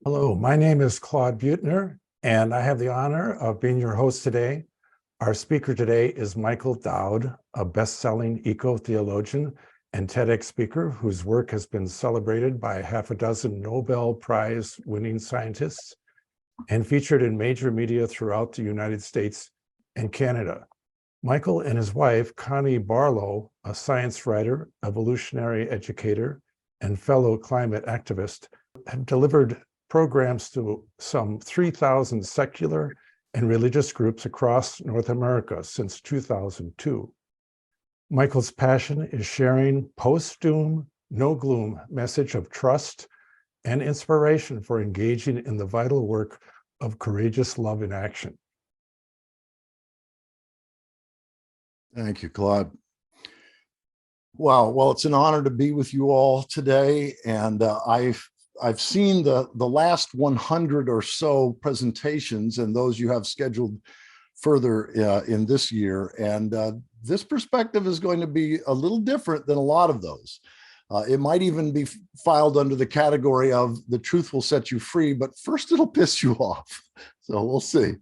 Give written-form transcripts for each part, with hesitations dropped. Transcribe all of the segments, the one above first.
Hello, my name is Claude Buettner, and I have the honor of being your host today. Our speaker today is Michael Dowd, a best-selling eco-theologian and TEDx speaker whose work has been celebrated by half a dozen Nobel Prize-winning scientists and featured in major media throughout the United States and Canada. Michael and his wife, Connie Barlow, a science writer, evolutionary educator, and fellow climate activist, have delivered programs to some 3,000 secular and religious groups across North America since 2002. Michael's passion is sharing post-doom, no-gloom message of trust and inspiration for engaging in the vital work of courageous love in action. Thank you, Claude. Wow, well, it's an honor to be with you all today, and I've seen the last 100 or so presentations and those you have scheduled further in this year. And this perspective is going to be a little different than a lot of those. It might even be filed under the category of the truth will set you free, but first it'll piss you off. So we'll see.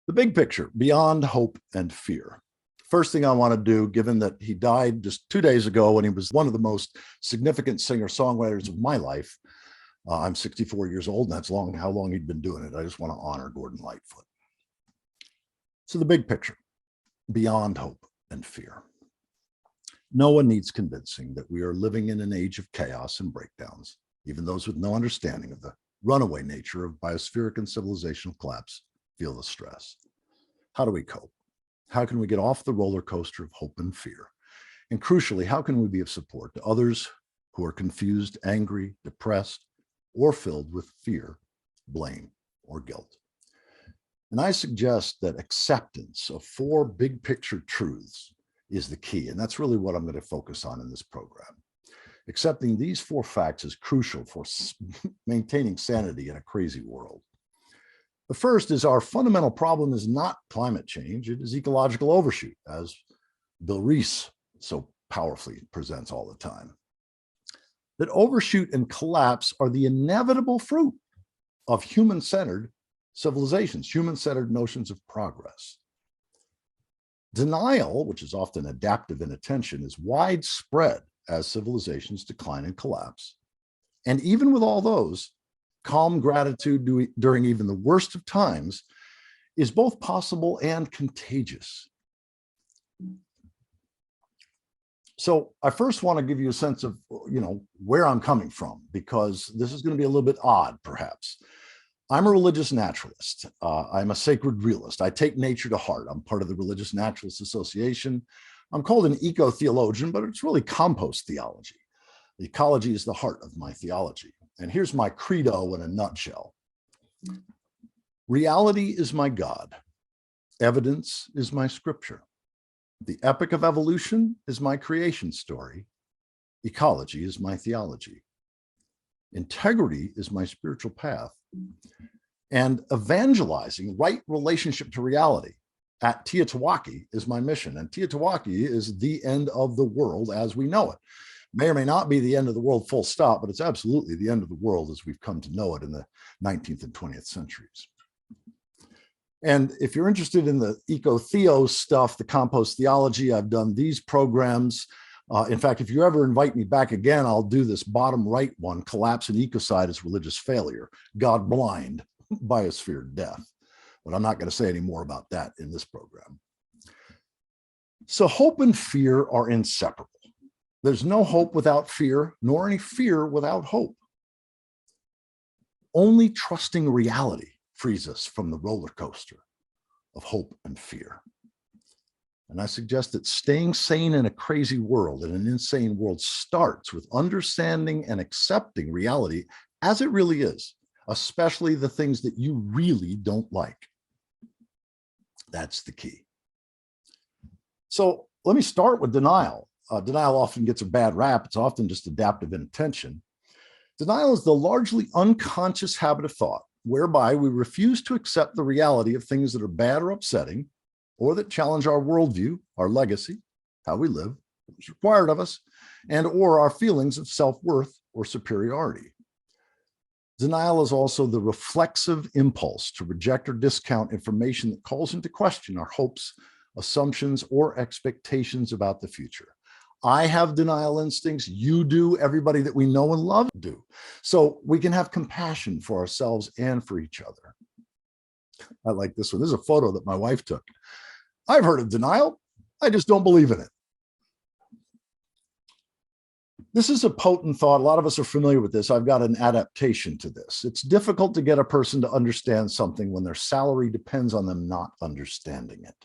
The big picture, beyond hope and fear. First thing I want to do, given that he died just 2 days ago when he was one of the most significant singer-songwriters of my life. I'm 64 years old, and that's how long he'd been doing it. I just want to honor Gordon Lightfoot. So the big picture, beyond hope and fear. No one needs convincing that we are living in an age of chaos and breakdowns. Even those with no understanding of the runaway nature of biospheric and civilizational collapse feel the stress. How do we cope? How can we get off the roller coaster of hope and fear? And crucially, how can we be of support to others who are confused, angry, depressed, or filled with fear, blame, or guilt? And I suggest that acceptance of 4 big picture truths is the key. And that's really what I'm going to focus on in this program. Accepting these 4 facts is crucial for maintaining sanity in a crazy world. The first is our fundamental problem is not climate change, it is ecological overshoot, as Bill Reese so powerfully presents all the time. That overshoot and collapse are the inevitable fruit of human-centered civilizations, human-centered notions of progress. Denial, which is often adaptive inattention, is widespread as civilizations decline and collapse. And even with all those, calm gratitude during even the worst of times is both possible and contagious. So I first want to give you a sense of, where I'm coming from, because this is going to be a little bit odd, perhaps. I'm a religious naturalist. I'm a sacred realist. I take nature to heart. I'm part of the Religious Naturalists Association. I'm called an eco-theologian, but it's really compost theology. Ecology is the heart of my theology. And here's my credo in a nutshell. Reality is my God. Evidence is my scripture. The epic of evolution is my creation story. Ecology is my theology. Integrity is my spiritual path. And evangelizing right relationship to reality at Teotihuacan is my mission. And Teotihuacan is the end of the world as we know it. May or may not be the end of the world full stop, but it's absolutely the end of the world as we've come to know it in the 19th and 20th centuries. And if you're interested in the eco-theo stuff, the compost theology, I've done these programs. In fact, if you ever invite me back again, I'll do this bottom right one, collapse and ecocide is religious failure, God blind, biosphere death. But I'm not going to say any more about that in this program. So hope and fear are inseparable. There's no hope without fear, nor any fear without hope. Only trusting reality frees us from the roller coaster of hope and fear. And I suggest that staying sane in a crazy world, in an insane world, starts with understanding and accepting reality as it really is, especially the things that you really don't like. That's the key. So let me start with denial. Denial often gets a bad rap. It's often just adaptive inattention. Denial is the largely unconscious habit of thought whereby we refuse to accept the reality of things that are bad or upsetting, or that challenge our worldview, our legacy, how we live, what's required of us, and or our feelings of self-worth or superiority. Denial is also the reflexive impulse to reject or discount information that calls into question our hopes, assumptions, or expectations about the future. I have denial instincts, you do, everybody that we know and love do. So we can have compassion for ourselves and for each other. I like this one. This is a photo that my wife took. I've heard of denial. I just don't believe in it. This is a potent thought. A lot of us are familiar with this. I've got an adaptation to this. It's difficult to get a person to understand something when their salary depends on them not understanding it.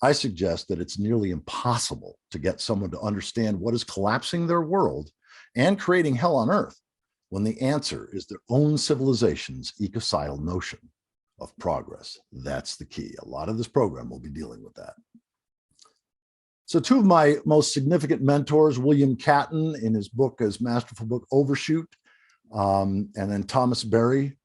I suggest that it's nearly impossible to get someone to understand what is collapsing their world and creating hell on earth when the answer is their own civilization's ecocidal notion of progress. That's the key. A lot of this program will be dealing with that. So two of my most significant mentors, William Catton in his book, his masterful book, Overshoot, and then Thomas Berry.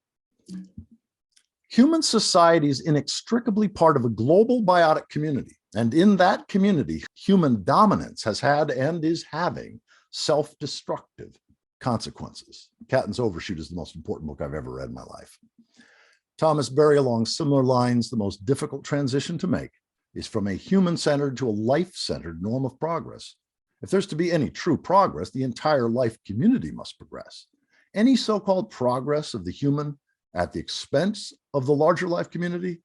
Human society is inextricably part of a global biotic community. And in that community, human dominance has had and is having self-destructive consequences. Catton's Overshoot is the most important book I've ever read in my life. Thomas Berry, along similar lines, the most difficult transition to make is from a human-centered to a life-centered norm of progress. If there's to be any true progress, the entire life community must progress. Any so-called progress of the human at the expense of the larger life community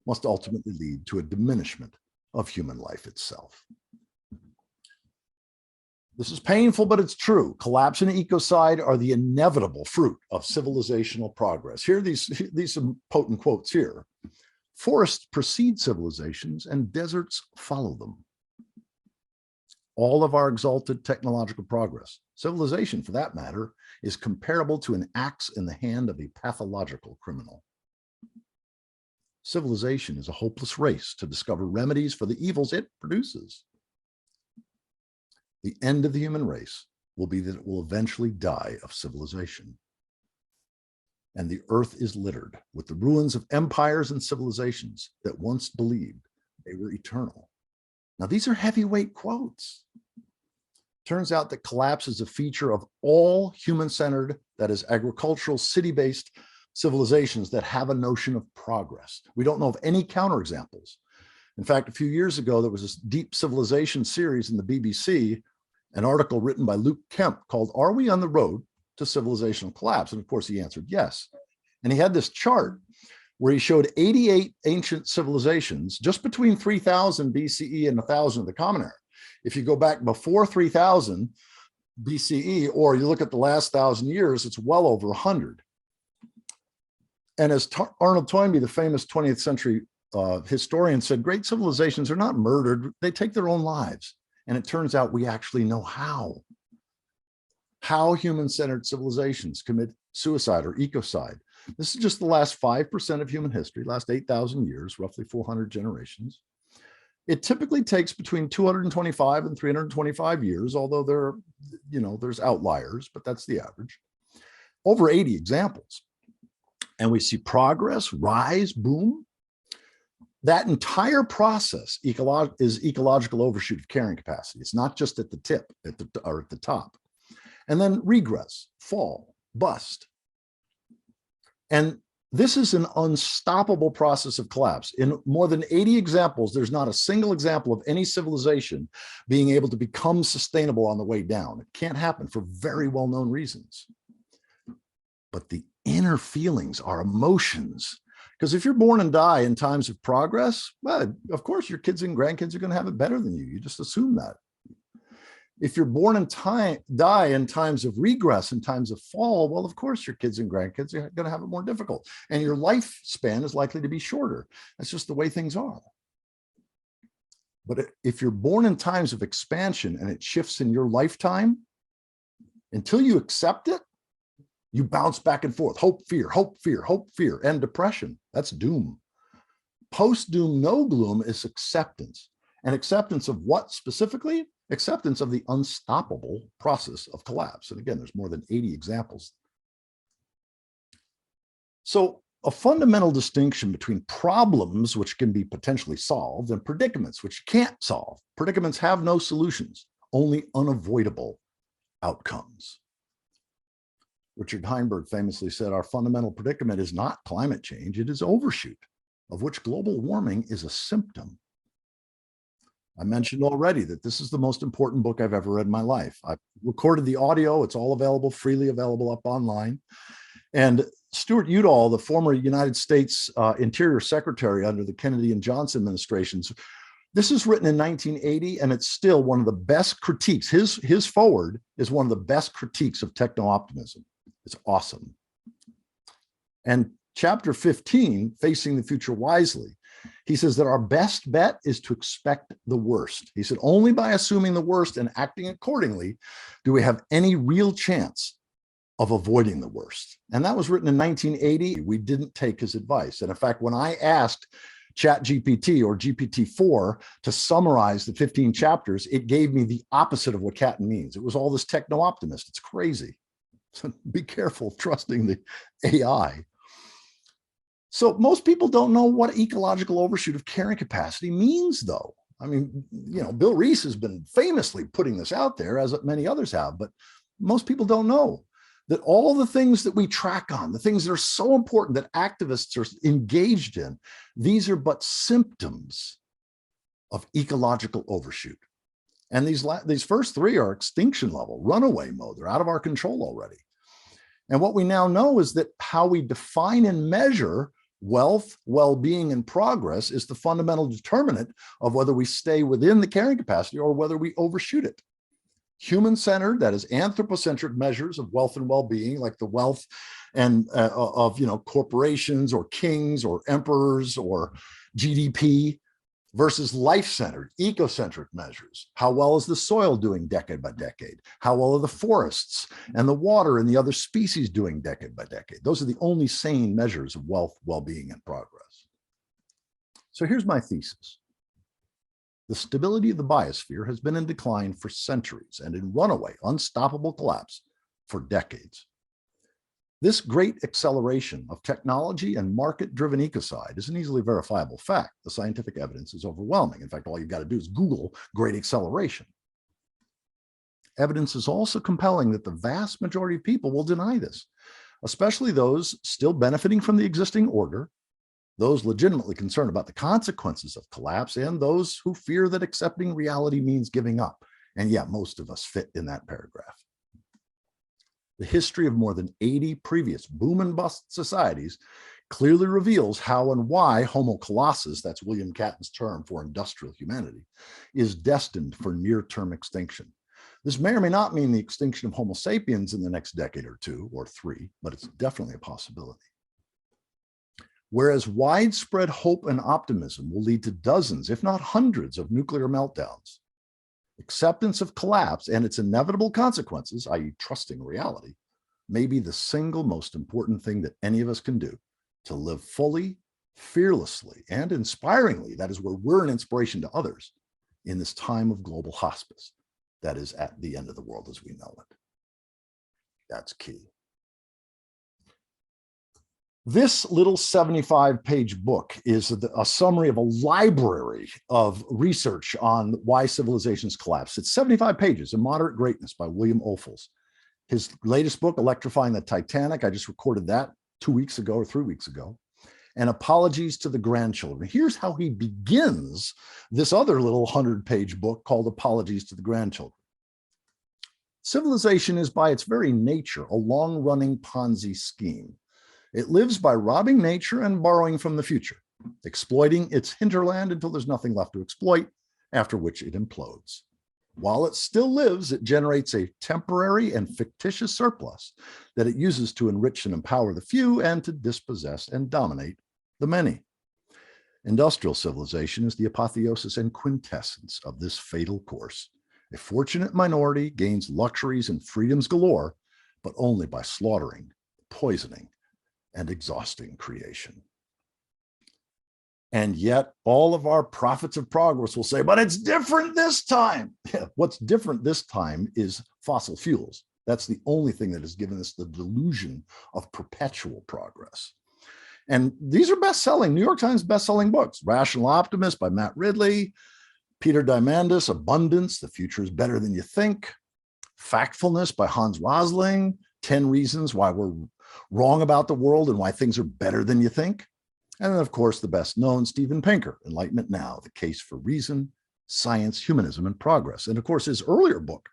must ultimately lead to a diminishment of human life itself. This is painful, but it's true. Collapse and ecocide are the inevitable fruit of civilizational progress. Here, these some potent quotes here. Forests precede civilizations and deserts follow them. All of our exalted technological progress, civilization for that matter, is comparable to an axe in the hand of a pathological criminal. Civilization is a hopeless race to discover remedies for the evils it produces. The end of the human race will be that it will eventually die of civilization. And the earth is littered with the ruins of empires and civilizations that once believed they were eternal. Now, these are heavyweight quotes. Turns out that collapse is a feature of all human-centered, that is agricultural, city-based civilizations that have a notion of progress. We don't know of any counterexamples. In fact, a few years ago, there was this deep civilization series in the BBC, an article written by Luke Kemp called, "Are We on the Road to Civilizational Collapse?" And of course, he answered yes. And he had this chart where he showed 88 ancient civilizations just between 3000 BCE and 1000 of the Common Era. If you go back before 3000 BCE, or you look at the last 1,000 years, it's well over 100. And as Arnold Toynbee, the famous 20th century historian, said, great civilizations are not murdered, they take their own lives. And it turns out we actually know how human-centered civilizations commit suicide or ecocide. This is just the last 5% of human history, last 8,000 years, roughly 400 generations. It typically takes between 225 and 325 years, although there's outliers, but that's the average. Over 80 examples. And we see progress, rise, boom. That entire process is ecological overshoot of carrying capacity. It's not just at the tip or at the top. And then regress, fall, bust. And this is an unstoppable process of collapse. In more than 80 examples, there's not a single example of any civilization being able to become sustainable on the way down. It can't happen for very well-known reasons. But the inner feelings, our emotions, because if you're born and die in times of progress, well, of course, your kids and grandkids are going to have it better than you. You just assume that. If you're born and die in times of regress, in times of fall, well, of course, your kids and grandkids are going to have it more difficult. And your lifespan is likely to be shorter. That's just the way things are. But if you're born in times of expansion and it shifts in your lifetime, until you accept it, you bounce back and forth. Hope, fear, hope, fear, hope, fear, and depression. That's doom. Post-doom, no gloom is acceptance. And acceptance of what specifically? Acceptance of the unstoppable process of collapse. And again, there's more than 80 examples. So a fundamental distinction between problems, which can be potentially solved, and predicaments, which you can't solve. Predicaments have no solutions, only unavoidable outcomes. Richard Heinberg famously said, our fundamental predicament is not climate change, it is overshoot, of which global warming is a symptom. I mentioned already that this is the most important book I've ever read in my life. I've recorded the audio. It's all available, freely available up online. And Stuart Udall, the former United States Interior Secretary under the Kennedy and Johnson administrations, this is written in 1980, and it's still one of the best critiques. His foreword is one of the best critiques of techno-optimism. It's awesome. And chapter 15, Facing the Future Wisely, he says that our best bet is to expect the worst. He said, only by assuming the worst and acting accordingly do we have any real chance of avoiding the worst. And that was written in 1980. We didn't take his advice. And in fact, when I asked ChatGPT or GPT-4 to summarize the 15 chapters, it gave me the opposite of what Catton means. It was all this techno-optimist. It's crazy. So be careful trusting the AI. So most people don't know what ecological overshoot of carrying capacity means, though. I mean, you know, Bill Reese has been famously putting this out there, as many others have, but most people don't know that all the things that we track on, the things that are so important that activists are engaged in, these are but symptoms of ecological overshoot. And these first three are extinction level, runaway mode. They're out of our control already. And what we now know is that how we define and measure wealth, well-being, and progress is the fundamental determinant of whether we stay within the carrying capacity or whether we overshoot it. Human-centered, that is anthropocentric measures of wealth and well-being, like the wealth and of corporations or kings or emperors or GDP, versus life-centered, ecocentric measures. How well is the soil doing decade by decade? How well are the forests and the water and the other species doing decade by decade? Those are the only sane measures of wealth, well-being, and progress. So here's my thesis. The stability of the biosphere has been in decline for centuries and in runaway, unstoppable collapse for decades. This great acceleration of technology and market-driven ecocide is an easily verifiable fact. The scientific evidence is overwhelming. In fact, all you've got to do is Google great acceleration. Evidence is also compelling that the vast majority of people will deny this, especially those still benefiting from the existing order, those legitimately concerned about the consequences of collapse, and those who fear that accepting reality means giving up. And yeah, most of us fit in that paragraph. The history of more than 80 previous boom and bust societies clearly reveals how and why Homo colossus, that's William Catton's term for industrial humanity, is destined for near-term extinction. This may or may not mean the extinction of Homo sapiens in the next decade or two or three, but it's definitely a possibility. Whereas widespread hope and optimism will lead to dozens, if not hundreds, of nuclear meltdowns, acceptance of collapse and its inevitable consequences, i.e. trusting reality, may be the single most important thing that any of us can do to live fully, fearlessly, and inspiringly, that is where we're an inspiration to others, in this time of global hospice, that is at the end of the world as we know it. That's key. This little 75-page book is a summary of a library of research on why civilizations collapse. It's 75 pages, A Moderate Greatness by William Ophuls. His latest book, Electrifying the Titanic, I just recorded that 2 weeks ago or 3 weeks ago. And Apologies to the Grandchildren. Here's how he begins this other little 100-page book called Apologies to the Grandchildren. Civilization is by its very nature a long-running Ponzi scheme. It lives by robbing nature and borrowing from the future, exploiting its hinterland until there's nothing left to exploit, after which it implodes. While it still lives, it generates a temporary and fictitious surplus that it uses to enrich and empower the few and to dispossess and dominate the many. Industrial civilization is the apotheosis and quintessence of this fatal course. A fortunate minority gains luxuries and freedoms galore, but only by slaughtering, poisoning, and exhausting creation. And yet all of our prophets of progress will say, but it's different this time. Yeah, what's different this time is fossil fuels. That's the only thing that has given us the delusion of perpetual progress. And these are best-selling, New York Times best-selling books. Rational Optimist by Matt Ridley, Peter Diamandis, Abundance, The Future is Better Than You Think, Factfulness by Hans Rosling, 10 reasons why we're wrong about the world and why things are better than you think. And then, of course, the best known, Steven Pinker, Enlightenment Now, The Case for Reason, Science, Humanism, and Progress. And of course, his earlier book,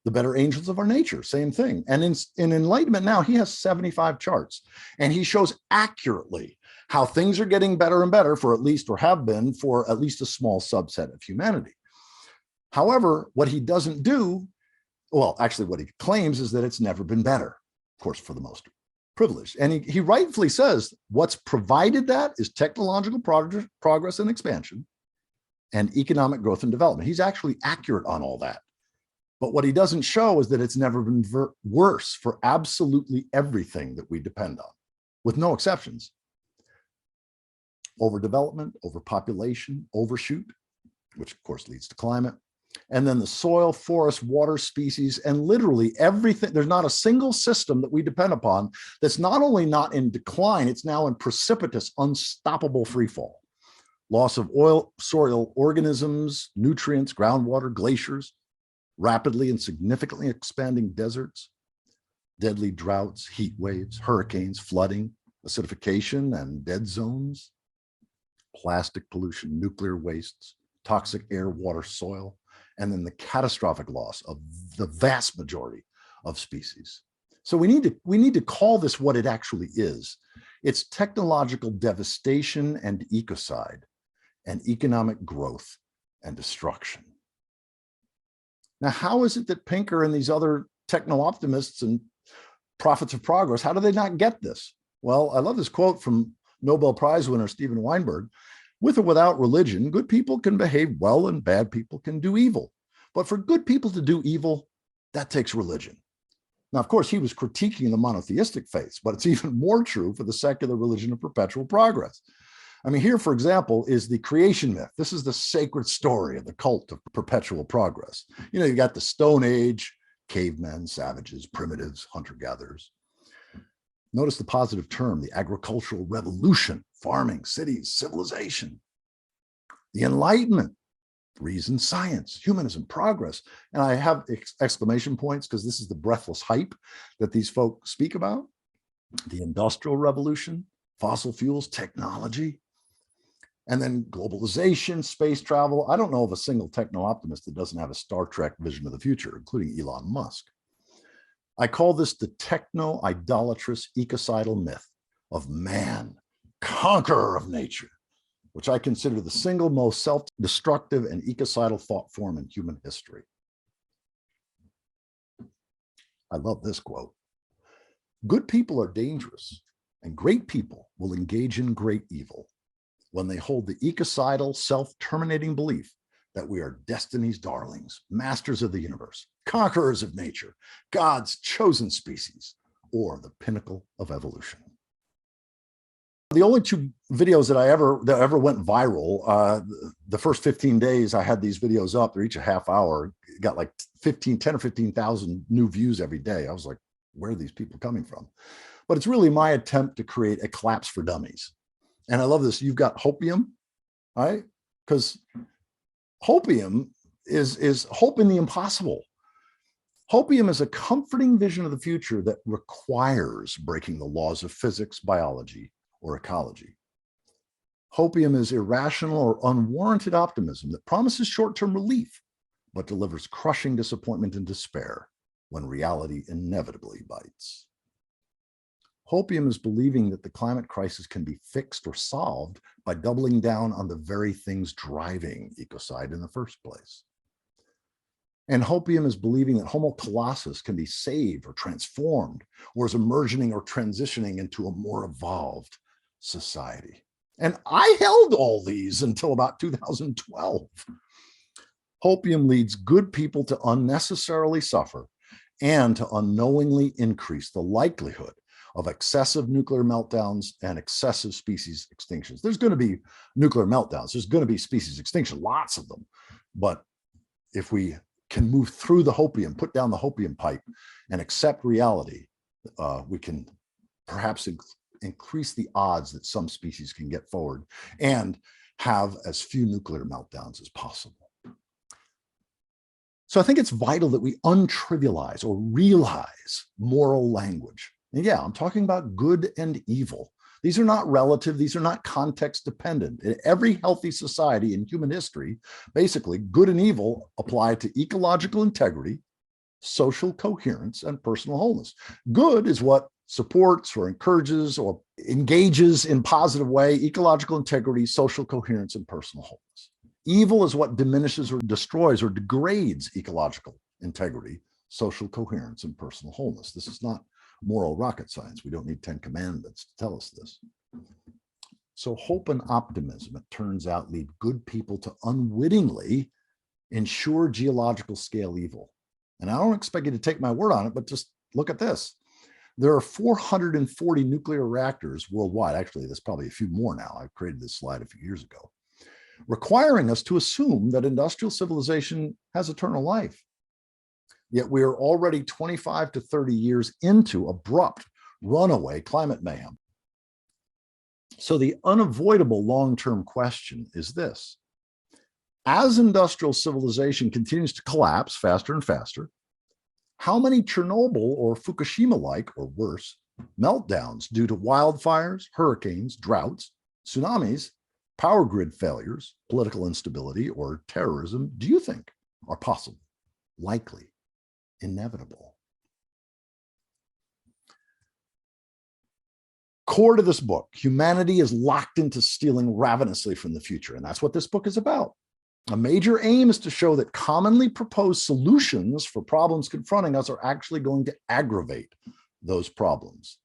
The Better Angels of Our Nature, same thing. And in Enlightenment Now, he has 75 charts, and he shows accurately how things are getting better and better for at least, or have been for at least a small subset of humanity. However, what he doesn't do, well, actually what he claims is that it's never been better, of course, for the most privileged. And he rightfully says what's provided that is technological progress and expansion and economic growth and development. He's actually accurate on all that. But what he doesn't show is that it's never been worse for absolutely everything that we depend on, with no exceptions. Overdevelopment, overpopulation, overshoot, which of course leads to climate, and then the soil, forest, water, species, and literally everything. There's not a single system that we depend upon that's not only not in decline, it's now in precipitous, unstoppable freefall. Loss of oil, soil organisms, nutrients, groundwater, glaciers, rapidly and significantly expanding deserts, deadly droughts, heat waves, hurricanes, flooding, acidification and dead zones, plastic pollution, nuclear wastes, toxic air, water, soil, and then the catastrophic loss of the vast majority of species. So we need to call this what it actually is. It's technological devastation and ecocide, and economic growth and destruction. Now, how is it that Pinker and these other techno-optimists and prophets of progress, how do they not get this? Well, I love this quote from Nobel Prize winner Steven Weinberg. With or without religion, good people can behave well and bad people can do evil. But for good people to do evil, that takes religion. Now, of course, he was critiquing the monotheistic faiths, but it's even more true for the secular religion of perpetual progress. I mean, here, for example, is the creation myth. This is the sacred story of the cult of perpetual progress. You know, you got the Stone Age, cavemen, savages, primitives, hunter-gatherers. Notice the positive term, the agricultural revolution, farming, cities, civilization. The Enlightenment, reason, science, humanism, progress. And I have exclamation points because this is the breathless hype that these folks speak about. The Industrial Revolution, fossil fuels, technology, and then globalization, space travel. I don't know of a single techno-optimist that doesn't have a Star Trek vision of the future, including Elon Musk. I call this the techno-idolatrous ecocidal myth of man, conqueror of nature, which I consider the single most self-destructive and ecocidal thought form in human history. I love this quote. Good people are dangerous, and great people will engage in great evil when they hold the ecocidal, self-terminating belief that we are destiny's darlings, masters of the universe, conquerors of nature, God's chosen species, or the pinnacle of evolution. The only two videos that ever went viral, the first 15 days I had these videos up, they're each a half hour, got like 10 or 15,000 new views every day. I was like, where are these people coming from? But it's really my attempt to create a collapse for dummies. And I love this. You've got Hopium, right? Because Hopium is hope in the impossible. Hopium is a comforting vision of the future that requires breaking the laws of physics, biology, or ecology. Hopium is irrational or unwarranted optimism that promises short-term relief, but delivers crushing disappointment and despair when reality inevitably bites. Hopium is believing that the climate crisis can be fixed or solved by doubling down on the very things driving ecocide in the first place. And Hopium is believing that Homo colossus can be saved or transformed, or is emerging or transitioning into a more evolved society. And I held all these until about 2012. Hopium leads good people to unnecessarily suffer and to unknowingly increase the likelihood of excessive nuclear meltdowns and excessive species extinctions. There's going to be nuclear meltdowns. There's going to be species extinction, lots of them. But if we can move through the Hopium, put down the Hopium pipe and accept reality, we can perhaps increase the odds that some species can get forward and have as few nuclear meltdowns as possible. So I think it's vital that we untrivialize or realize moral language. And yeah, I'm talking about good and evil. These are not relative. These are not context dependent. In every healthy society in human history, basically good and evil apply to ecological integrity, social coherence, and personal wholeness. Good is what supports or encourages or engages in positive way ecological integrity, social coherence, and personal wholeness. Evil is what diminishes or destroys or degrades ecological integrity, social coherence, and personal wholeness. This is not moral rocket science. We don't need 10 commandments to tell us this. So hope and optimism, it turns out, lead good people to unwittingly ensure geological scale evil. And I don't expect you to take my word on it, but just look at this. There are 440 nuclear reactors worldwide. Actually, there's probably a few more now. I created this slide a few years ago, requiring us to assume that industrial civilization has eternal life. Yet we are already 25 to 30 years into abrupt runaway climate mayhem. So the unavoidable long-term question is this: as industrial civilization continues to collapse faster and faster, how many Chernobyl or Fukushima-like or worse meltdowns due to wildfires, hurricanes, droughts, tsunamis, power grid failures, political instability, or terrorism do you think are possible, likely, inevitable? Core to this book, humanity is locked into stealing ravenously from the future, and that's what this book is about. A major aim is to show that commonly proposed solutions for problems confronting us are actually going to aggravate those problems.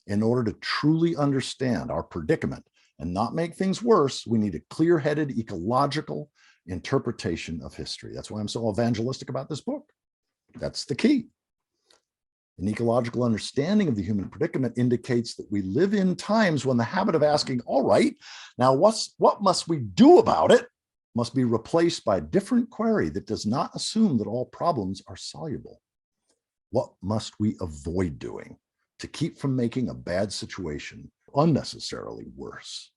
In order to truly understand our predicament and not make things worse, we need a clear-headed ecological interpretation of history. That's why I'm so evangelistic about this book. That's the key. An ecological understanding of the human predicament indicates that we live in times when the habit of asking, all right, now what must we do about it, must be replaced by a different query that does not assume that all problems are soluble. What must we avoid doing to keep from making a bad situation unnecessarily worse?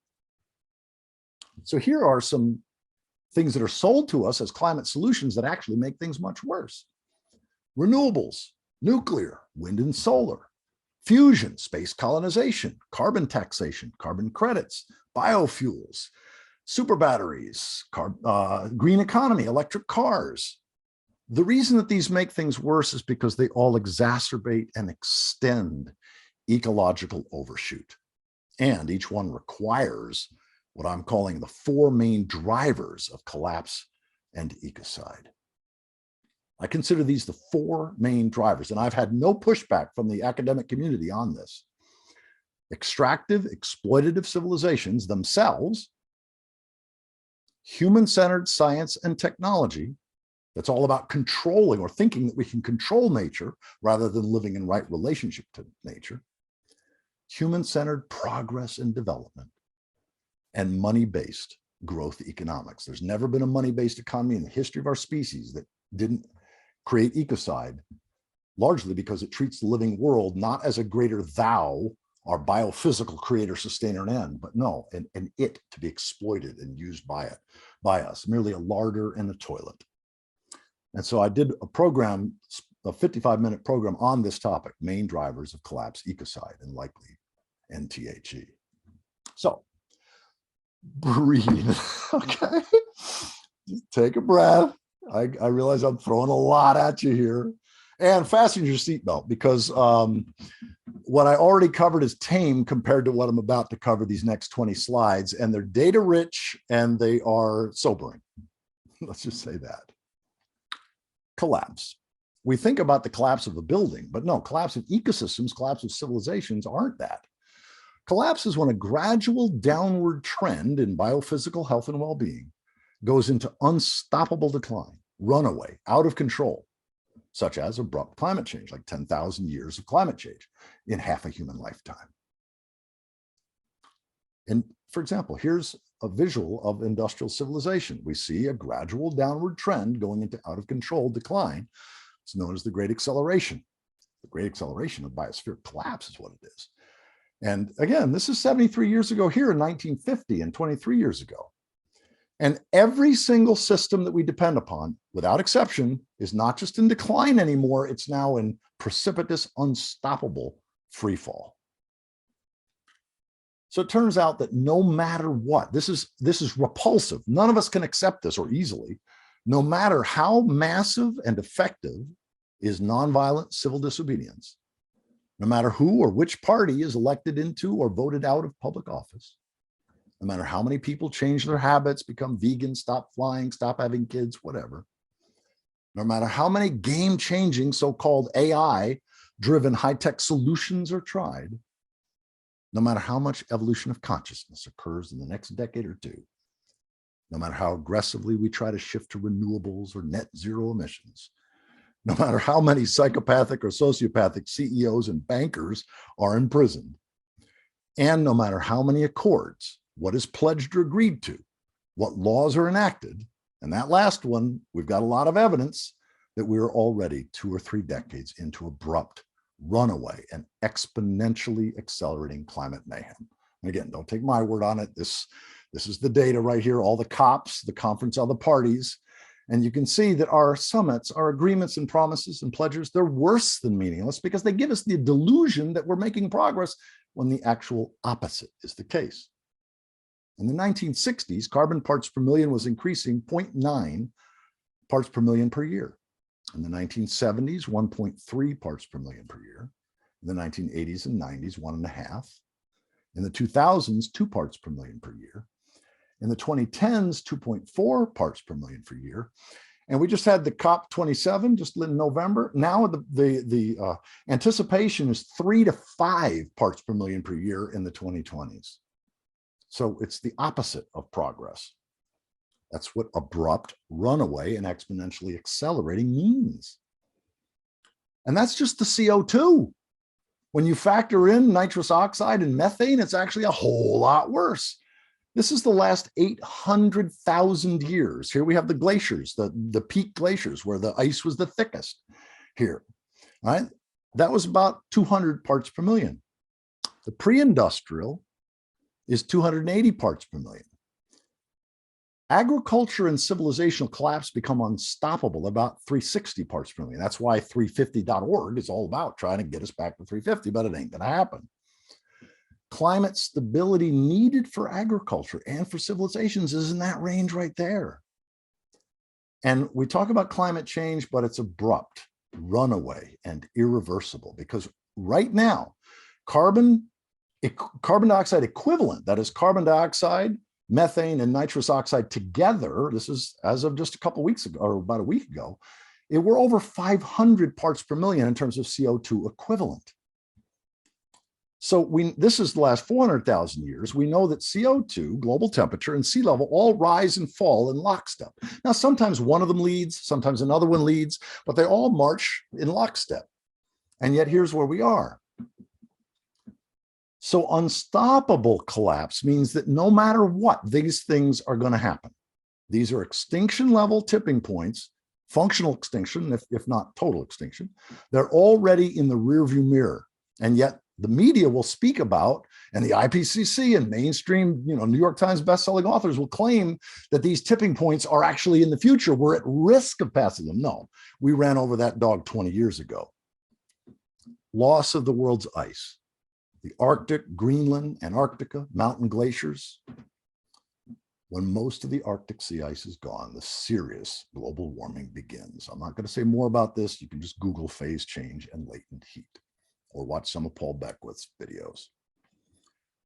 So here are some things that are sold to us as climate solutions that actually make things much worse. Renewables, nuclear, wind and solar, fusion, space colonization, carbon taxation, carbon credits, biofuels, super batteries, green economy, electric cars. The reason that these make things worse is because they all exacerbate and extend ecological overshoot. And each one requires what I'm calling the four main drivers of collapse and ecocide. I consider these the four main drivers, and I've had no pushback from the academic community on this. Extractive, exploitative civilizations themselves, human-centered science and technology that's all about controlling or thinking that we can control nature rather than living in right relationship to nature, human-centered progress and development, and money-based growth economics. There's never been a money-based economy in the history of our species that didn't create ecocide, largely because it treats the living world not as a greater thou, our biophysical creator, sustainer, and end, but no, an it to be exploited and used by us, merely a larder and a toilet. And so I did a program, a 55-minute program on this topic, main drivers of collapse, ecocide, and likely NTHE. So breathe, okay? Just take a breath. I realize I'm throwing a lot at you here. And fasten your seatbelt, because what I already covered is tame compared to what I'm about to cover these next 20 slides, and they're data rich and they are sobering. Let's just say that. Collapse. We think about the collapse of a building, but no, collapse of ecosystems, collapse of civilizations aren't that. Collapse is when a gradual downward trend in biophysical health and well-being goes into unstoppable decline, runaway, out of control, such as abrupt climate change, like 10,000 years of climate change in half a human lifetime. And for example, here's a visual of industrial civilization. We see a gradual downward trend going into out of control decline. It's known as the Great Acceleration. The Great Acceleration of biospheric collapse is what it is. And again, this is 73 years ago here in 1950 and 23 years ago. And every single system that we depend upon, without exception, is not just in decline anymore, it's now in precipitous, unstoppable free fall. So it turns out that no matter what, this is repulsive. None of us can accept this or easily. No matter how massive and effective is nonviolent civil disobedience, no matter who or which party is elected into or voted out of public office, no matter how many people change their habits, become vegan, stop flying, stop having kids, whatever, no matter how many game-changing so-called AI-driven high-tech solutions are tried, no matter how much evolution of consciousness occurs in the next decade or two, no matter how aggressively we try to shift to renewables or net zero emissions, no matter how many psychopathic or sociopathic CEOs and bankers are imprisoned, and no matter how many accords, what is pledged or agreed to, what laws are enacted, and that last one, we've got a lot of evidence that we're already 2 or 3 decades into abrupt runaway and exponentially accelerating climate mayhem. And again, don't take my word on it. This is the data right here, all the COPs, the Conference of the Parties. And you can see that our summits, our agreements and promises and pledges, they're worse than meaningless because they give us the delusion that we're making progress when the actual opposite is the case. In the 1960s, carbon parts per million was increasing 0.9 parts per million per year. In the 1970s, 1.3 parts per million per year. In the 1980s and 90s, 1.5. In the 2000s, 2 parts per million per year. In the 2010s, 2.4 parts per million per year. And we just had the COP27 just in November. Now the anticipation is 3 to 5 parts per million per year in the 2020s. So it's the opposite of progress. That's what abrupt, runaway, and exponentially accelerating means. And that's just the CO2. When you factor in nitrous oxide and methane, it's actually a whole lot worse. This is the last 800,000 years. Here we have the glaciers, the peak glaciers where the ice was the thickest here, right? That was about 200 parts per million. The pre-industrial is 280 parts per million. Agriculture and civilizational collapse become unstoppable about 360 parts per million. That's why 350.org is all about trying to get us back to 350, but it ain't gonna happen. Climate stability needed for agriculture and for civilizations is in that range right there. And we talk about climate change, but it's abrupt, runaway, and irreversible because right now, carbon dioxide equivalent, that is carbon dioxide, methane, and nitrous oxide together, this is as of just a couple of weeks ago, or about a week ago, we're over 500 parts per million in terms of CO2 equivalent. So this is the last 400,000 years. We know that CO2, global temperature, and sea level all rise and fall in lockstep. Now, sometimes one of them leads, sometimes another one leads, but they all march in lockstep. And yet here's where we are. So unstoppable collapse means that no matter what, these things are going to happen. These are extinction level tipping points, functional extinction, if not total extinction. They're already in the rearview mirror. And yet the media will speak about, and the IPCC and mainstream, New York Times bestselling authors will claim that these tipping points are actually in the future. We're at risk of passing them. No, we ran over that dog 20 years ago. Loss of the world's ice. The Arctic, Greenland, Antarctica, mountain glaciers. When most of the Arctic sea ice is gone, the serious global warming begins. I'm not going to say more about this. You can just Google phase change and latent heat, or watch some of Paul Beckwith's videos.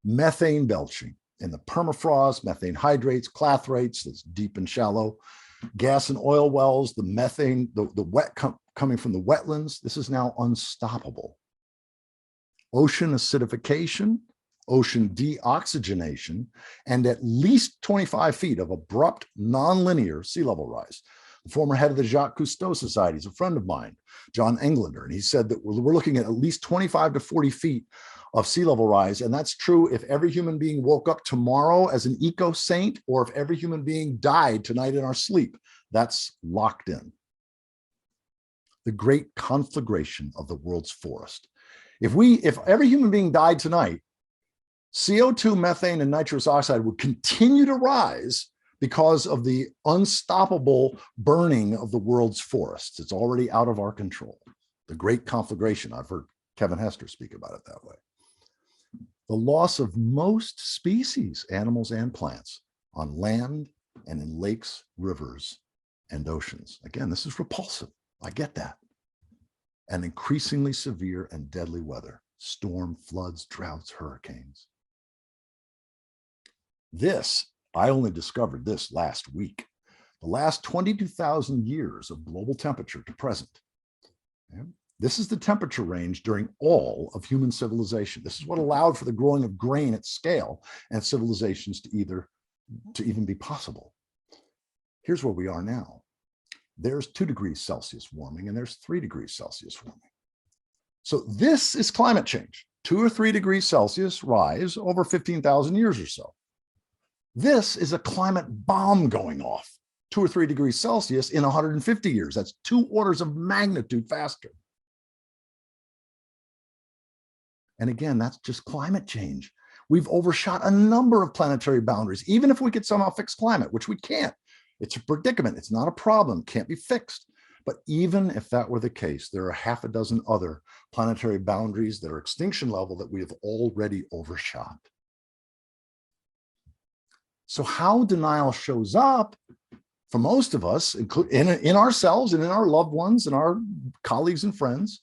Methane belching in the permafrost, methane hydrates, clathrates, that's deep and shallow, gas and oil wells, the methane, the wet coming from the wetlands. This is now unstoppable. Ocean acidification, ocean deoxygenation, and at least 25 feet of abrupt, nonlinear sea level rise. The former head of the Jacques Cousteau Society is a friend of mine, John Englander, and he said that we're looking at least 25 to 40 feet of sea level rise. And that's true if every human being woke up tomorrow as an eco saint, or if every human being died tonight in our sleep. That's locked in. The great conflagration of the world's forest. If every human being died tonight, CO2, methane, and nitrous oxide would continue to rise because of the unstoppable burning of the world's forests. It's already out of our control. The great conflagration. I've heard Kevin Hester speak about it that way. The loss of most species, animals and plants, on land and in lakes, rivers, and oceans. Again, this is repulsive. I get that. And increasingly severe and deadly weather, storm, floods, droughts, hurricanes. This, I only discovered this last week. The last 22,000 years of global temperature to present. Okay? This is the temperature range during all of human civilization. This is what allowed for the growing of grain at scale and civilizations to even be possible. Here's where we are now. There's 2 degrees Celsius warming and there's 3 degrees Celsius warming. So this is climate change, 2 or 3 degrees Celsius rise over 15,000 years or so. This is a climate bomb going off, 2 or 3 degrees Celsius in 150 years. That's 2 orders of magnitude faster. And again, that's just climate change. We've overshot a number of planetary boundaries, even if we could somehow fix climate, which we can't. It's a predicament. It's not a problem. Can't be fixed. But even if that were the case, there are half a dozen other planetary boundaries that are extinction level that we have already overshot. So how denial shows up for most of us, in ourselves and in our loved ones and our colleagues and friends,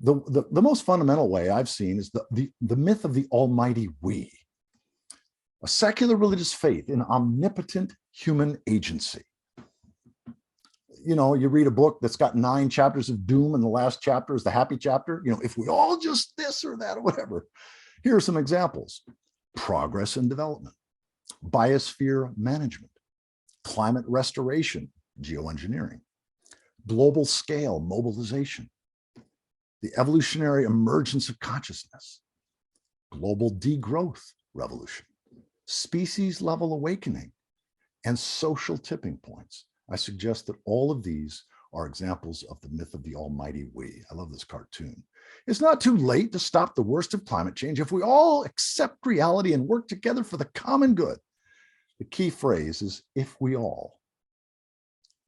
the most fundamental way I've seen is the myth of the almighty we, a secular religious faith in omnipotent human agency. You know, you read a book that's got 9 chapters of doom and the last chapter is the happy chapter. You know, if we all just this or that or whatever. Here are some examples: progress and development, biosphere management, climate restoration, geoengineering, global scale mobilization, the evolutionary emergence of consciousness, global degrowth revolution, species level awakening, and social tipping points. I suggest that all of these are examples of the myth of the almighty we. I love this cartoon. It's not too late to stop the worst of climate change if we all accept reality and work together for the common good. The key phrase is if we all.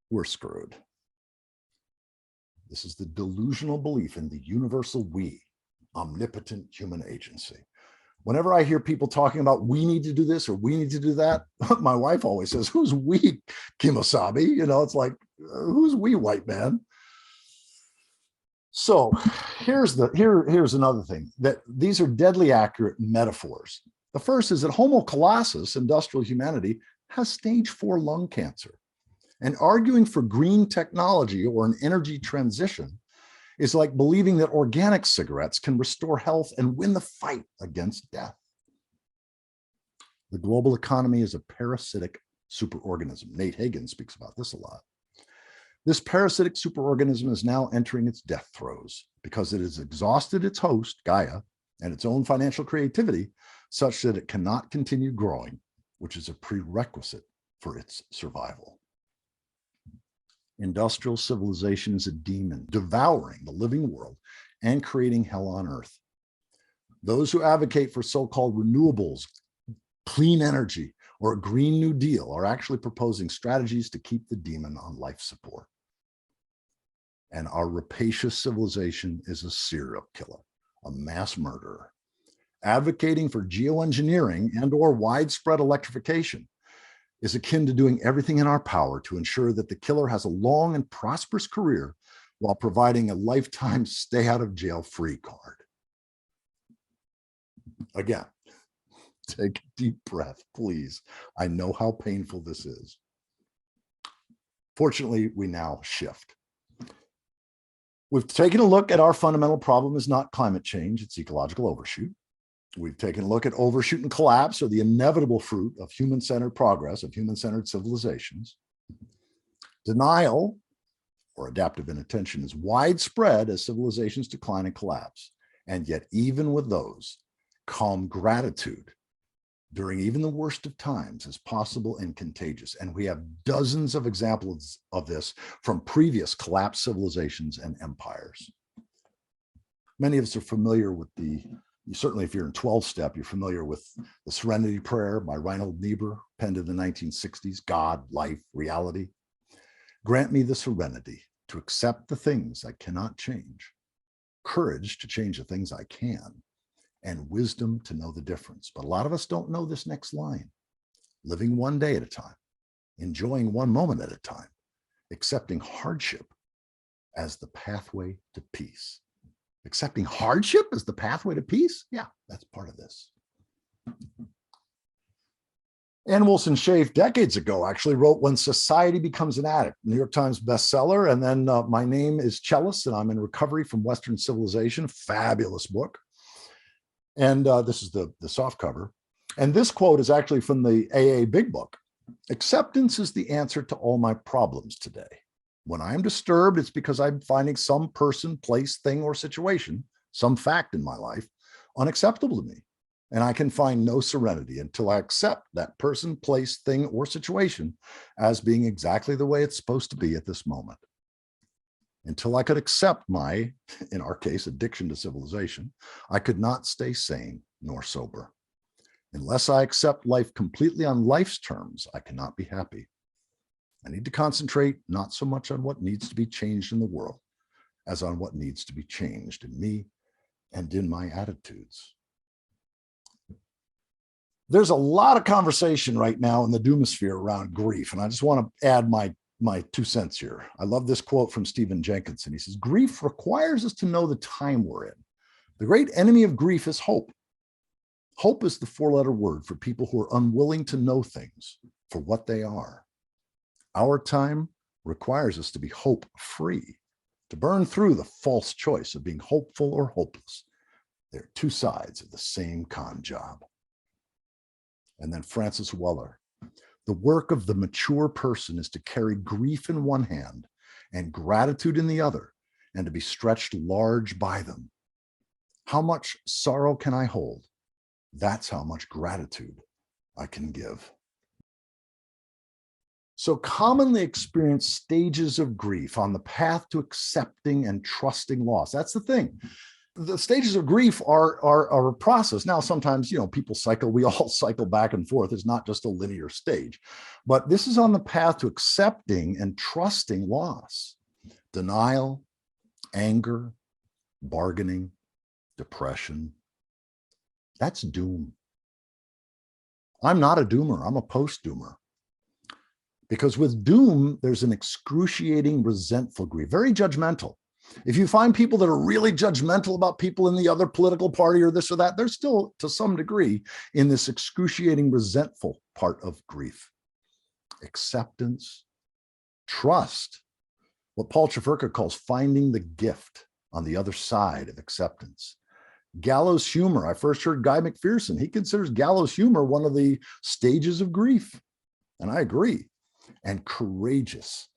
We're screwed. This is the delusional belief in the universal we, omnipotent human agency. Whenever I hear people talking about we need to do this or we need to do that, my wife always says, who's we, Kimosabi? You know, it's like, who's we, white man? So here's another thing, that these are deadly accurate metaphors. The first is that Homo colossus, industrial humanity, has stage 4 lung cancer. And arguing for green technology or an energy transition is like believing that organic cigarettes can restore health and win the fight against death. The global economy is a parasitic superorganism. Nate Hagen speaks about this a lot. This parasitic superorganism is now entering its death throes because it has exhausted its host, Gaia, and its own financial creativity such that it cannot continue growing, which is a prerequisite for its survival. Industrial civilization is a demon devouring the living world and creating hell on earth. Those who advocate for so-called renewables, clean energy, or a Green New Deal are actually proposing strategies to keep the demon on life support. And our rapacious civilization is a serial killer, a mass murderer. Advocating for geoengineering and/or widespread electrification is akin to doing everything in our power to ensure that the killer has a long and prosperous career while providing a lifetime stay out of jail free card. Again, take a deep breath, please. I know how painful this is. Fortunately, we now shift. We've taken a look at our fundamental problem is not climate change, it's ecological overshoot. We've taken a look at overshoot and collapse, or the inevitable fruit of human-centered progress, of human-centered civilizations. Denial, or adaptive inattention, is widespread as civilizations decline and collapse. And yet, even with those, calm gratitude during even the worst of times is possible and contagious. And we have dozens of examples of this from previous collapsed civilizations and empires. Many of us are familiar with the Certainly, if you're in 12-step, you're familiar with the Serenity Prayer by Reinhold Niebuhr, penned in the 1960s. God, life, reality. Grant me the serenity to accept the things I cannot change, courage to change the things I can, and wisdom to know the difference. But a lot of us don't know this next line. Living one day at a time, enjoying one moment at a time, accepting hardship as the pathway to peace. Accepting hardship as the pathway to peace? Yeah, that's part of this. Ann Wilson Schaef, decades ago, actually wrote When Society Becomes an Addict, New York Times bestseller. And then My Name is Chellis, and I'm in Recovery from Western Civilization. Fabulous book. And this is the soft cover. And this quote is actually from the AA Big Book. Acceptance is the answer to all my problems today. When I am disturbed, it's because I'm finding some person, place, thing, or situation, some fact in my life, unacceptable to me. And I can find no serenity until I accept that person, place, thing, or situation as being exactly the way it's supposed to be at this moment. Until I could accept my, in our case, addiction to civilization, I could not stay sane nor sober. Unless I accept life completely on life's terms, I cannot be happy. I need to concentrate not so much on what needs to be changed in the world as on what needs to be changed in me and in my attitudes. There's a lot of conversation right now in the doomosphere around grief, and I just want to add my 2 cents here. I love this quote from Stephen Jenkinson. He says, grief requires us to know the time we're in. The great enemy of grief is hope. Hope is the 4-letter word for people who are unwilling to know things for what they are. Our time requires us to be hope-free, to burn through the false choice of being hopeful or hopeless. They're 2 sides of the same con job. And then Francis Weller, the work of the mature person is to carry grief in one hand and gratitude in the other, and to be stretched large by them. How much sorrow can I hold? That's how much gratitude I can give. So commonly experienced stages of grief on the path to accepting and trusting loss. That's the thing. The stages of grief are a process. Now, sometimes, people cycle, we all cycle back and forth. It's not just a linear stage, but this is on the path to accepting and trusting loss. Denial, anger, bargaining, depression. That's doom. I'm not a doomer. I'm a post-doomer. Because with doom, there's an excruciating, resentful grief, very judgmental. If you find people that are really judgmental about people in the other political party or this or that, they're still, to some degree, in this excruciating, resentful part of grief. Acceptance, trust, what Paul Czafurka calls finding the gift on the other side of acceptance. Gallows humor. I first heard Guy McPherson. He considers gallows humor one of the stages of grief. And I agree. And courageous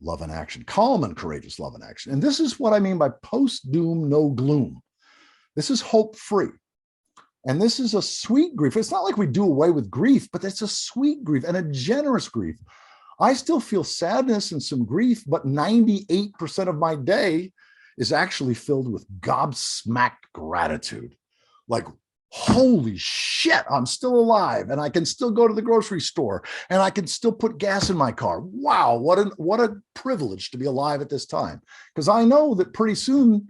love and action, calm and courageous love and action. And this is what I mean by post-doom, no gloom. This is hope-free. And this is a sweet grief. It's not like we do away with grief, but it's a sweet grief and a generous grief. I still feel sadness and some grief, but 98% of my day is actually filled with gobsmacked gratitude. Like, holy shit, I'm still alive and I can still go to the grocery store and I can still put gas in my car. Wow, what a privilege to be alive at this time. Because I know that pretty soon,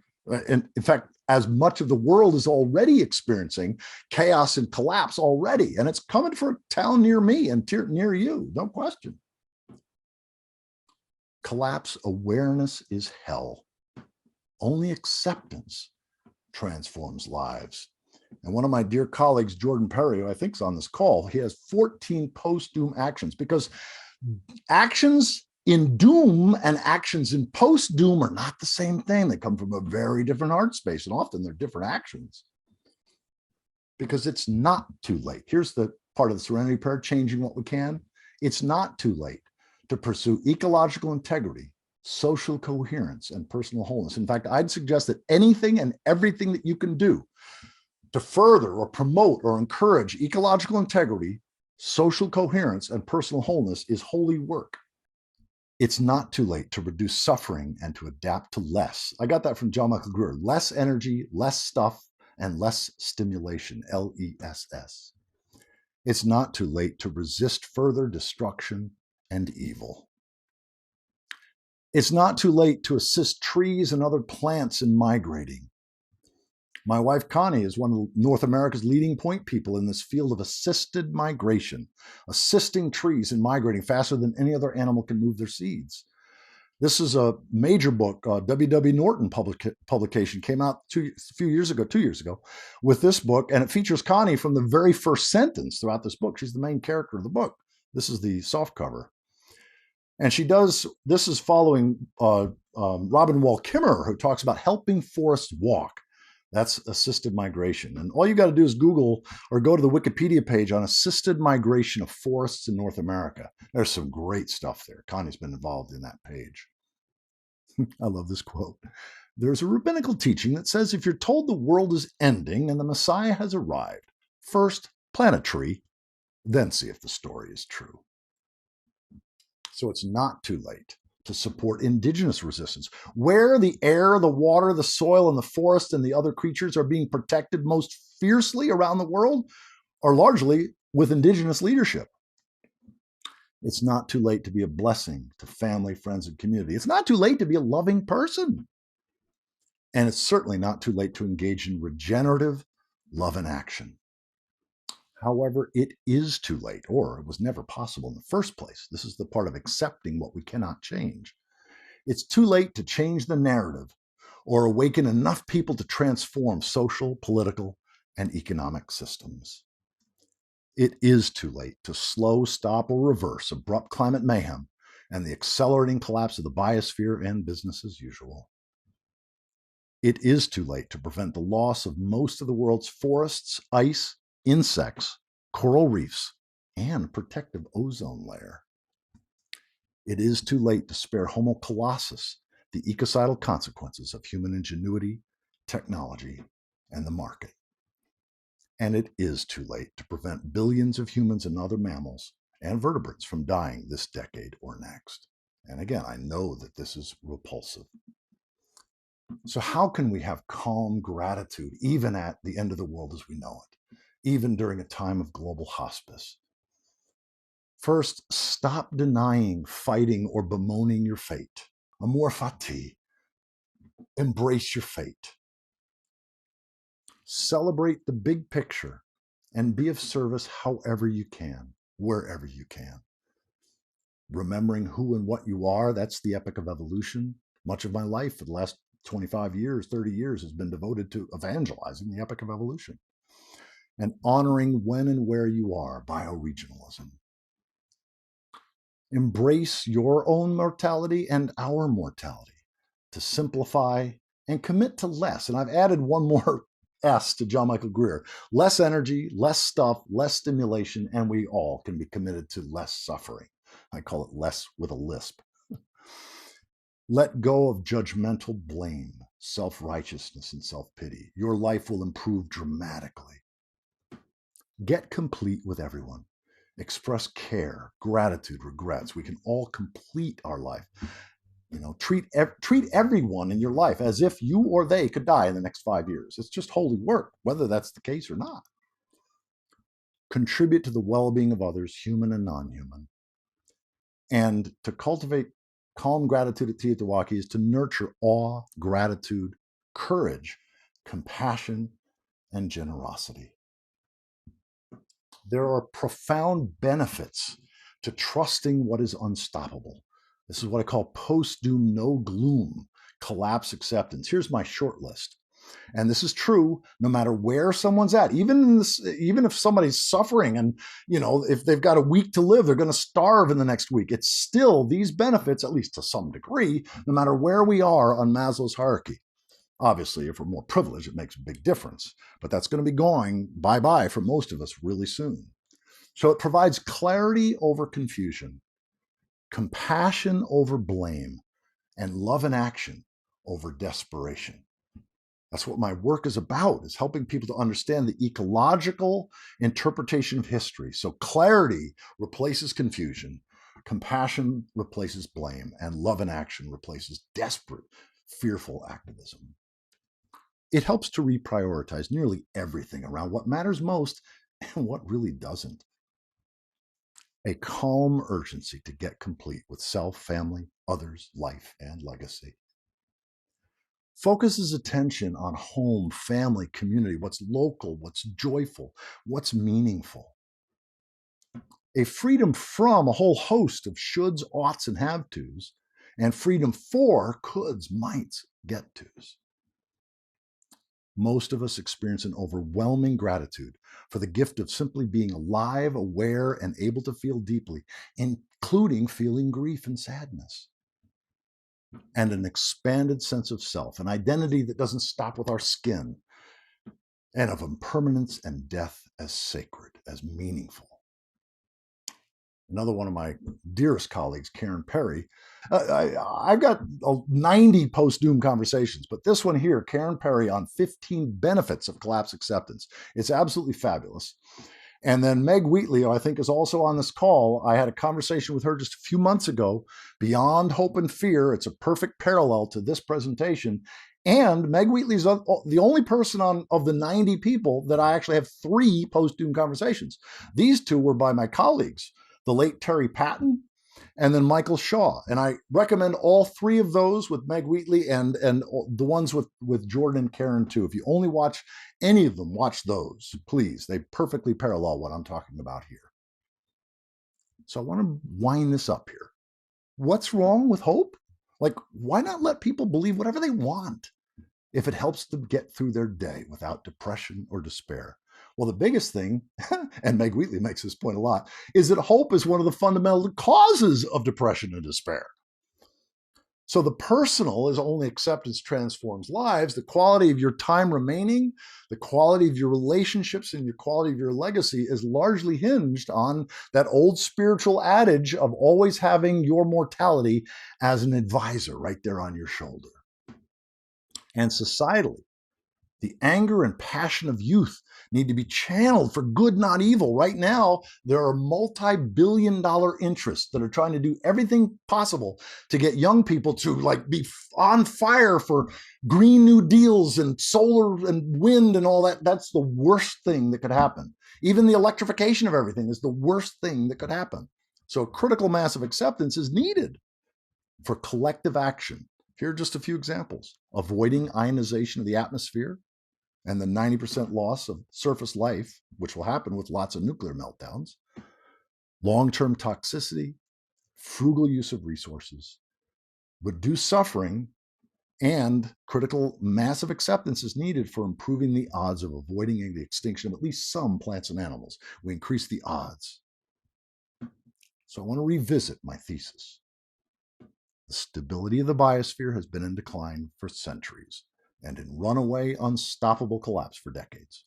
in fact, as much of the world is already experiencing chaos and collapse already, and it's coming for a town near me and near you, no question. Collapse awareness is hell. Only acceptance transforms lives. And one of my dear colleagues, Jordan Perry, who I think is on this call, he has 14 post-doom actions, because actions in doom and actions in post-doom are not the same thing. They come from a very different heart space, and often they're different actions. Because it's not too late. Here's the part of the Serenity Prayer, changing what we can. It's not too late to pursue ecological integrity, social coherence, and personal wholeness. In fact, I'd suggest that anything and everything that you can do to further or promote or encourage ecological integrity, social coherence, and personal wholeness is holy work. It's not too late to reduce suffering and to adapt to less. I got that from John Michael Greer. Less energy, less stuff, and less stimulation, LESS. It's not too late to resist further destruction and evil. It's not too late to assist trees and other plants in migrating. My wife, Connie, is one of North America's leading point people in this field of assisted migration, assisting trees in migrating faster than any other animal can move their seeds. This is a major book, W.W. Norton publication, came out 2 years ago, with this book, and it features Connie from the very first sentence throughout this book. She's the main character of the book. This is the soft cover. And this is following Robin Wall Kimmerer, who talks about helping forests walk. That's assisted migration. And all you got to do is Google or go to the Wikipedia page on assisted migration of forests in North America. There's some great stuff there. Connie's been involved in that page. I love this quote. There's a rabbinical teaching that says if you're told the world is ending and the Messiah has arrived, first plant a tree, then see if the story is true. So it's not too late to support indigenous resistance. Where the air, the water, the soil, and the forest and the other creatures are being protected most fiercely around the world are largely with indigenous leadership. It's not too late to be a blessing to family, friends, and community. It's not too late to be a loving person. And it's certainly not too late to engage in regenerative love and action. However, it is too late, or it was never possible in the first place. This is the part of accepting what we cannot change. It's too late to change the narrative or awaken enough people to transform social, political, and economic systems. It is too late to slow, stop, or reverse abrupt climate mayhem and the accelerating collapse of the biosphere and business as usual. It is too late to prevent the loss of most of the world's forests, ice, insects, coral reefs, and protective ozone layer. It is too late to spare Homo colossus the ecocidal consequences of human ingenuity, technology, and the market. And it is too late to prevent billions of humans and other mammals and vertebrates from dying this decade or next. And again, I know that this is repulsive. So how can we have calm gratitude even at the end of the world as we know it, even during a time of global hospice? First, stop denying, fighting, or bemoaning your fate. Amor fati. Embrace your fate. Celebrate the big picture and be of service however you can, wherever you can. Remembering who and what you are, that's the epic of evolution. Much of my life for the last 25 years, 30 years has been devoted to evangelizing the epic of evolution and honoring when and where you are, bioregionalism. Embrace your own mortality and our mortality to simplify and commit to less. And I've added one more S to John Michael Greer. Less energy, less stuff, less stimulation, and we all can be committed to less suffering. I call it less with a lisp. Let go of judgmental blame, self-righteousness, and self-pity. Your life will improve dramatically. Get complete with everyone. Express care, gratitude, regrets. We can all complete our life. Treat everyone in your life as if you or they could die in the next 5 years. It's just holy work, whether that's the case or not. Contribute to the well-being of others, human and non-human. And to cultivate calm gratitude at Theotawaki is to nurture awe, gratitude, courage, compassion, and generosity. There are profound benefits to trusting what is unstoppable. This is what I call post-doom, no gloom, collapse acceptance. Here's my short list. And this is true no matter where someone's at, even if somebody's suffering and, if they've got a week to live, they're going to starve in the next week. It's still these benefits, at least to some degree, no matter where we are on Maslow's hierarchy. Obviously, if we're more privileged, it makes a big difference, but that's going to be going bye-bye for most of us really soon. So it provides clarity over confusion, compassion over blame, and love and action over desperation. That's what my work is about, is helping people to understand the ecological interpretation of history. So clarity replaces confusion, compassion replaces blame, and love and action replaces desperate, fearful activism. It helps to reprioritize nearly everything around what matters most and what really doesn't. A calm urgency to get complete with self, family, others, life, and legacy. Focuses attention on home, family, community, what's local, what's joyful, what's meaningful. A freedom from a whole host of shoulds, oughts, and have tos, and freedom for coulds, mights, get tos. Most of us experience an overwhelming gratitude for the gift of simply being alive, aware, and able to feel deeply, including feeling grief and sadness, and an expanded sense of self, an identity that doesn't stop with our skin, and of impermanence and death as sacred, as meaningful. Another one of my dearest colleagues, Catton Perry. I've got 90 post-doom conversations, but this one here, Catton Perry on 15 benefits of collapse acceptance. It's absolutely fabulous. And then Meg Wheatley, who I think is also on this call. I had a conversation with her just a few months ago, Beyond Hope and Fear. It's a perfect parallel to this presentation. And Meg Wheatley is the only person of the 90 people that I actually have 3 post-doom conversations. These 2 were by my colleagues, the late Terry Patton, and then Michael Shaw. And I recommend all 3 of those with Meg Wheatley and the ones with Jordan and Karen too. If you only watch any of them, watch those, please. They perfectly parallel what I'm talking about here. So I want to wind this up here. What's wrong with hope? Like, why not let people believe whatever they want if it helps them get through their day without depression or despair? Well, the biggest thing, and Meg Wheatley makes this point a lot, is that hope is one of the fundamental causes of depression and despair. So the personal is only acceptance transforms lives. The quality of your time remaining, the quality of your relationships, and your quality of your legacy is largely hinged on that old spiritual adage of always having your mortality as an advisor right there on your shoulder. And societally, the anger and passion of youth need to be channeled for good, not evil. Right now, there are multi-billion-dollar interests that are trying to do everything possible to get young people to be on fire for Green New Deals and solar and wind and all that. That's the worst thing that could happen. Even the electrification of everything is the worst thing that could happen. So critical mass of acceptance is needed for collective action. Here are just a few examples. Avoiding ionization of the atmosphere and the 90% loss of surface life, which will happen with lots of nuclear meltdowns. Long-term toxicity, frugal use of resources, reduce suffering, and critical massive acceptance is needed for improving the odds of avoiding the extinction of at least some plants and animals. We increase the odds. So I want to revisit my thesis. The stability of the biosphere has been in decline for centuries and in runaway, unstoppable collapse for decades.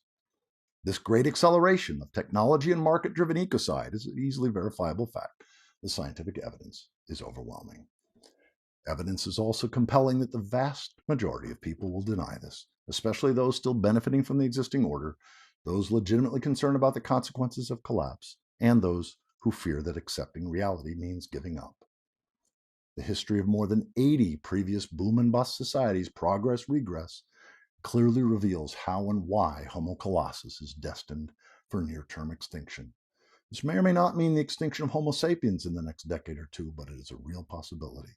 This great acceleration of technology and market-driven ecocide is an easily verifiable fact. The scientific evidence is overwhelming. Evidence is also compelling that the vast majority of people will deny this, especially those still benefiting from the existing order, those legitimately concerned about the consequences of collapse, and those who fear that accepting reality means giving up. The history of more than 80 previous boom and bust societies, progress, regress, clearly reveals how and why Homo colossus is destined for near-term extinction. This may or may not mean the extinction of Homo sapiens in the next decade or 2, but it is a real possibility.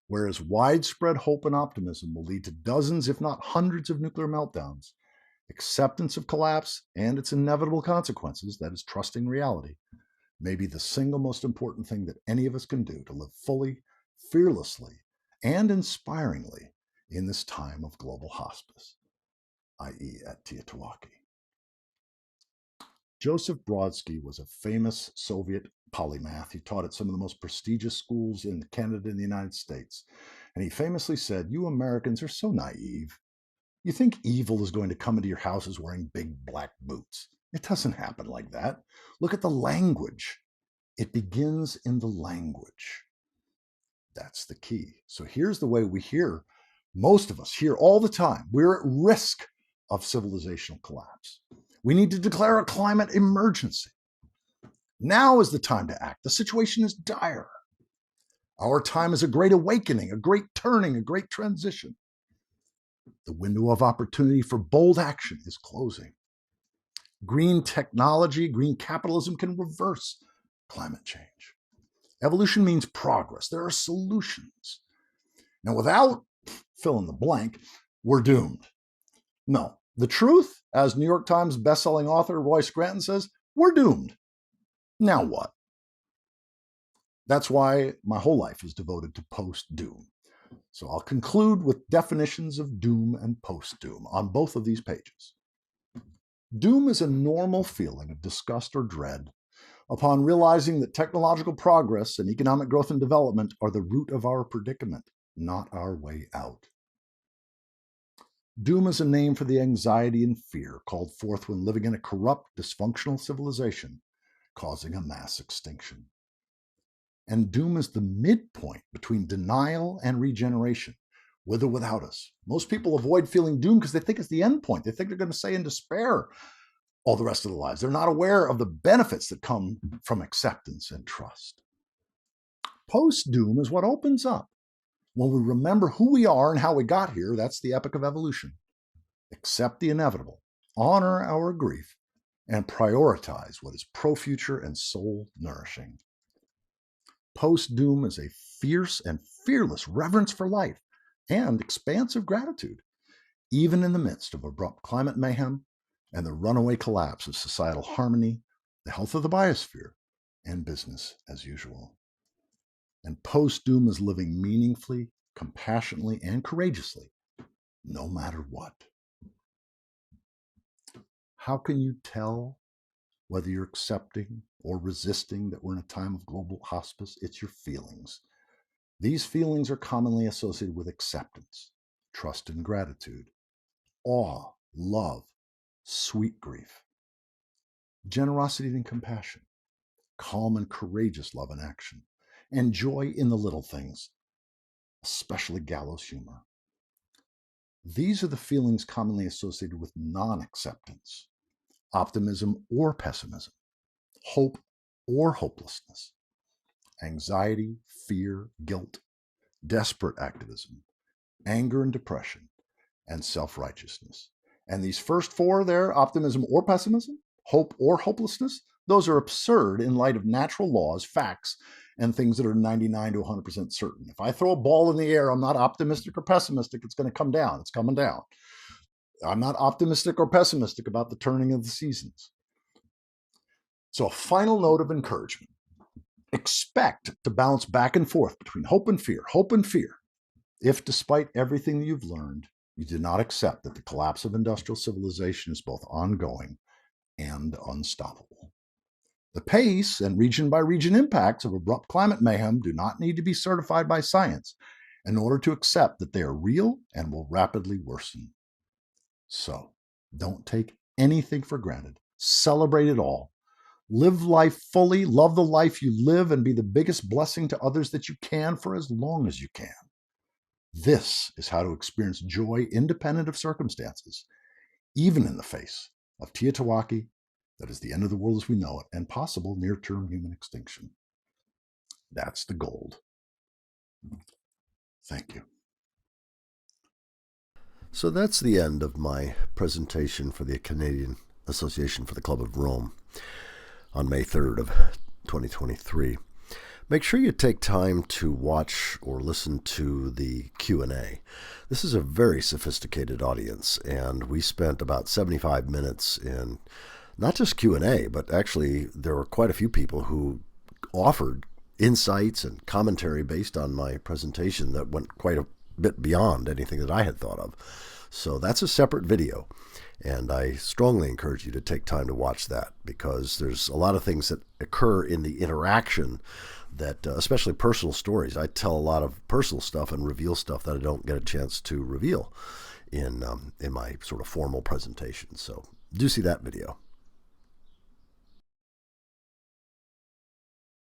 Whereas widespread hope and optimism will lead to dozens, if not hundreds, of nuclear meltdowns, acceptance of collapse and its inevitable consequences, that is, trusting reality, may be the single most important thing that any of us can do to live fully, fearlessly, and inspiringly in this time of global hospice, i.e. at Teotihuacan. Joseph Brodsky was a famous Soviet polymath. He taught at some of the most prestigious schools in Canada and the United States. And he famously said, "You Americans are so naive. You think evil is going to come into your houses wearing big black boots. It doesn't happen like that. Look at the language. It begins in the language." That's the key. So here's the way we hear, most of us hear all the time, we're at risk of civilizational collapse. We need to declare a climate emergency. Now is the time to act. The situation is dire. Our time is a great awakening, a great turning, a great transition. The window of opportunity for bold action is closing. Green technology, green capitalism can reverse climate change. Evolution means progress. There are solutions. Now, without fill in the blank, we're doomed. No, the truth, as New York Times bestselling author Roy Scranton says, we're doomed. Now what? That's why my whole life is devoted to post-doom. So I'll conclude with definitions of doom and post-doom on both of these pages. Doom is a normal feeling of disgust or dread upon realizing that technological progress and economic growth and development are the root of our predicament, not our way out. Doom is a name for the anxiety and fear called forth when living in a corrupt, dysfunctional civilization, causing a mass extinction. And doom is the midpoint between denial and regeneration, with or without us. Most people avoid feeling doom because they think it's the end point. They think they're going to stay in despair all the rest of their lives. They're not aware of the benefits that come from acceptance and trust. Post-doom is what opens up when we remember who we are and how we got here. That's the epic of evolution. Accept the inevitable, honor our grief, and prioritize what is pro-future and soul-nourishing. Post-doom is a fierce and fearless reverence for life and expansive gratitude, even in the midst of abrupt climate mayhem and the runaway collapse of societal harmony, the health of the biosphere, and business as usual. And post-doom is living meaningfully, compassionately, and courageously, no matter what. How can you tell whether you're accepting or resisting that we're in a time of global hospice? It's your feelings. These feelings are commonly associated with acceptance, trust and gratitude, awe, love, sweet grief, generosity and compassion, calm and courageous love and action, and joy in the little things, especially gallows humor. These are the feelings commonly associated with non-acceptance, optimism or pessimism, hope or hopelessness, anxiety, fear, guilt, desperate activism, anger and depression, and self-righteousness. And these first four there, optimism or pessimism, hope or hopelessness, those are absurd in light of natural laws, facts, and things that are 99 to 100% certain. If I throw a ball in the air, I'm not optimistic or pessimistic, it's going to come down. It's coming down. I'm not optimistic or pessimistic about the turning of the seasons. So a final note of encouragement. Expect to bounce back and forth between hope and fear, if despite everything that you've learned, you do not accept that the collapse of industrial civilization is both ongoing and unstoppable. The pace and region by region impacts of abrupt climate mayhem do not need to be certified by science in order to accept that they are real and will rapidly worsen. So, don't take anything for granted. Celebrate it all. Live life fully, love the life you live, and be the biggest blessing to others that you can for as long as you can. This is how to experience joy independent of circumstances, even in the face of Teotihuacan, that is the end of the world as we know it, and possible near-term human extinction. That's the gold. Thank you. So that's the end of my presentation for the Canadian Association for the Club of Rome on May 3rd of 2023. Make sure you take time to watch or listen to the Q&A. This is a very sophisticated audience, and we spent about 75 minutes in not just Q&A, but actually there were quite a few people who offered insights and commentary based on my presentation that went quite a bit beyond anything that I had thought of. So that's a separate video, and I strongly encourage you to take time to watch that, because there's a lot of things that occur in the interaction that, especially personal stories. I tell a lot of personal stuff and reveal stuff that I don't get a chance to reveal in my sort of formal presentation. So do see that video.